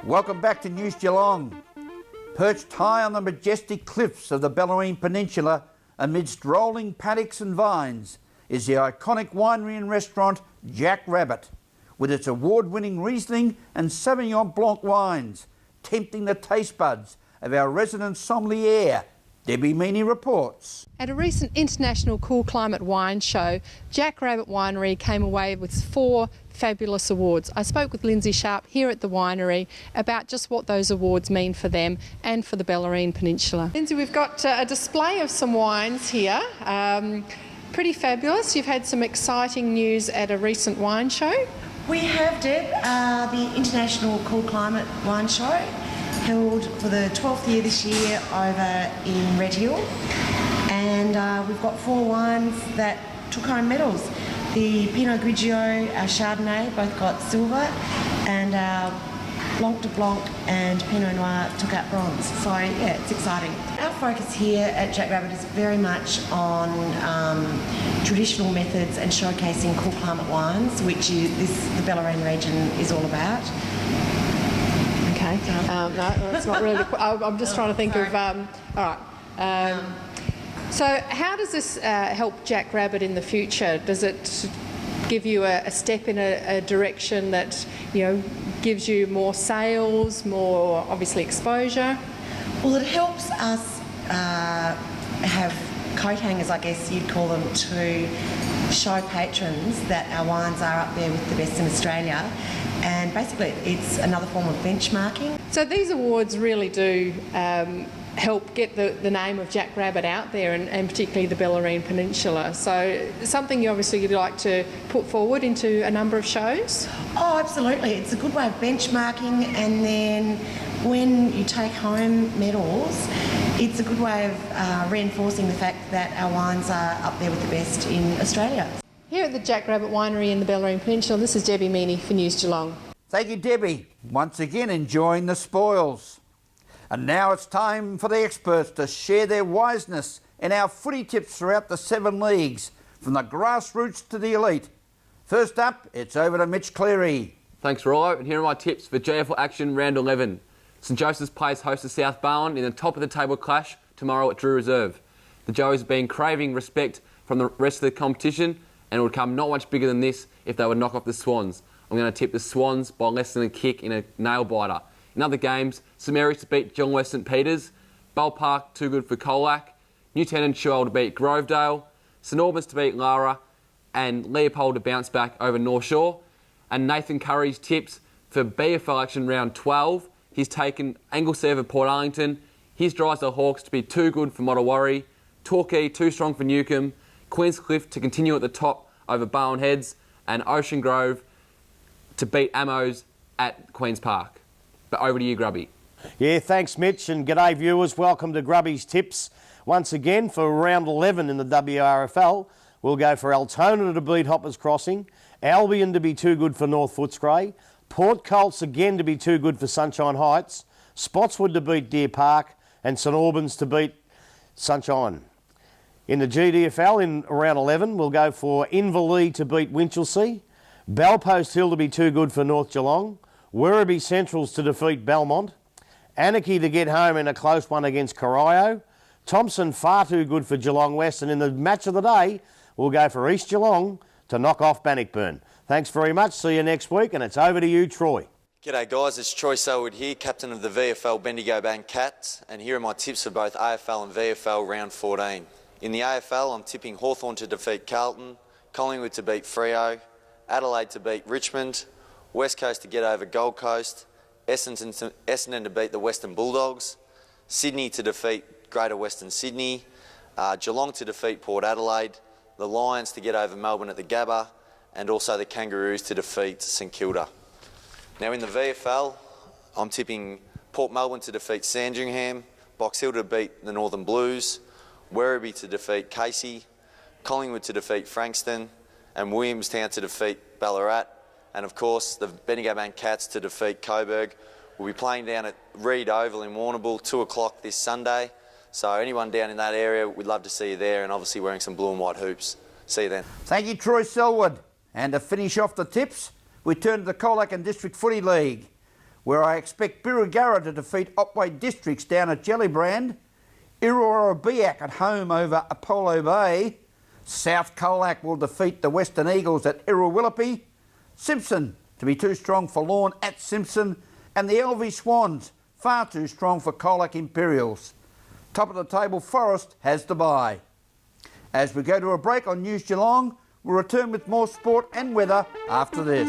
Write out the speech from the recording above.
Welcome back to News Geelong. Perched high on the majestic cliffs of the Bellarine Peninsula amidst rolling paddocks and vines is the iconic winery and restaurant Jack Rabbit, with its award-winning Riesling and Sauvignon Blanc wines, tempting the taste buds of our resident sommelier. Debbie Meany reports. At a recent international cool climate wine show, Jack Rabbit Winery came away with 4 fabulous awards. I spoke with Lindsay Sharp here at the winery about just what those awards mean for them and for the Bellarine Peninsula. Lindsay, we've got a display of some wines here. Pretty fabulous. You've had some exciting news at a recent wine show. We have, Deb, the International Cool Climate Wine Show, held for the 12th year this year over in Red Hill, and we've got 4 wines that took home medals. The Pinot Grigio, our Chardonnay both got silver, and our Blanc de Blanc and Pinot Noir took out bronze. So yeah, it's exciting. Our focus here at Jack Rabbit is very much on traditional methods and showcasing cool climate wines, which the Bellarine region is all about. Okay, no, that's not really. I'm just trying to think of. All right. So, how does this help Jack Rabbit in the future? Does it give you a step in a direction that gives you more sales, more obviously exposure? Well, it helps us have coat hangers, I guess you'd call them, to show patrons that our wines are up there with the best in Australia. And basically, it's another form of benchmarking. So these awards really do help get the name of Jack Rabbit out there, and particularly the Bellarine Peninsula. So something you'd like to put forward into a number of shows? Oh, absolutely. It's a good way of benchmarking, and then when you take home medals, it's a good way of reinforcing the fact that our wines are up there with the best in Australia. Here at the Jack Rabbit Winery in the Bellarine Peninsula, this is Debbie Meany for News Geelong. Thank you, Debbie. Once again, enjoying the spoils. And now it's time for the experts to share their wiseness in our footy tips throughout the 7 leagues, from the grassroots to the elite. First up, it's over to Mitch Cleary. Thanks, Rollo, and here are my tips for GFL action round 11. St Joseph's plays host to South Barwon in the top-of-the-table clash tomorrow at Drew Reserve. The Joes have been craving respect from the rest of the competition, and it would come not much bigger than this if they would knock off the Swans. I'm going to tip the Swans by less than a kick in a nail-biter. In other games, St Mary's to beat Geelong West St Peters, Bell Park too good for Colac, Newtown Sherwell to beat Grovedale, St Albans to beat Lara, and Leopold to bounce back over North Shore. And Nathan Curry's tips for BFL action round 12. He's taken Anglesey over Port Arlington. His drives the Hawks to be too good for Mottawarri, Torquay too strong for Newcombe, Queenscliff to continue at the top over Barwon Heads, and Ocean Grove to beat Amos at Queen's Park. But over to you, Grubby. Yeah, thanks, Mitch, and g'day viewers. Welcome to Grubby's Tips. Once again, for round 11 in the WRFL, we'll go for Altona to beat Hoppers Crossing, Albion to be too good for North Footscray, Port Colts again to be too good for Sunshine Heights, Spotswood to beat Deer Park, and St Albans to beat Sunshine. In the GDFL in round 11, we'll go for Inverleigh to beat Winchelsea, Belpost Hill to be too good for North Geelong, Werribee Centrals to defeat Belmont, Anarchy to get home in a close one against Corio, Thompson far too good for Geelong West, and in the match of the day, we'll go for East Geelong to knock off Bannockburn. Thanks very much. See you next week, and it's over to you, Troy. G'day guys, it's Troy Selwood here, captain of the VFL Bendigo Bank Cats, and here are my tips for both AFL and VFL round 14. In the AFL, I'm tipping Hawthorn to defeat Carlton, Collingwood to beat Freo, Adelaide to beat Richmond, West Coast to get over Gold Coast, Essendon to beat the Western Bulldogs, Sydney to defeat Greater Western Sydney, Geelong to defeat Port Adelaide, the Lions to get over Melbourne at the Gabba, and also the Kangaroos to defeat St Kilda. Now in the VFL, I'm tipping Port Melbourne to defeat Sandringham, Box Hill to beat the Northern Blues, Werribee to defeat Casey, Collingwood to defeat Frankston, and Williamstown to defeat Ballarat, and of course the Bendigo Bank Cats to defeat Coburg. We'll be playing down at Reed Oval in Warrnambool, 2 o'clock this Sunday. So anyone down in that area, we'd love to see you there, and obviously wearing some blue and white hoops. See you then. Thank you, Troy Selwood. And to finish off the tips, we turn to the Colac and District Footy League, where I expect Birregurra to defeat Otway Districts down at Jellybrand, Illawarra Biak at home over Apollo Bay, South Colac will defeat the Western Eagles at Irrawillippi, Simpson to be too strong for Lorne at Simpson, and the LV Swans far too strong for Colac Imperials. Top of the table, Forest has the bye. As we go to a break on News Geelong, we'll return with more sport and weather after this.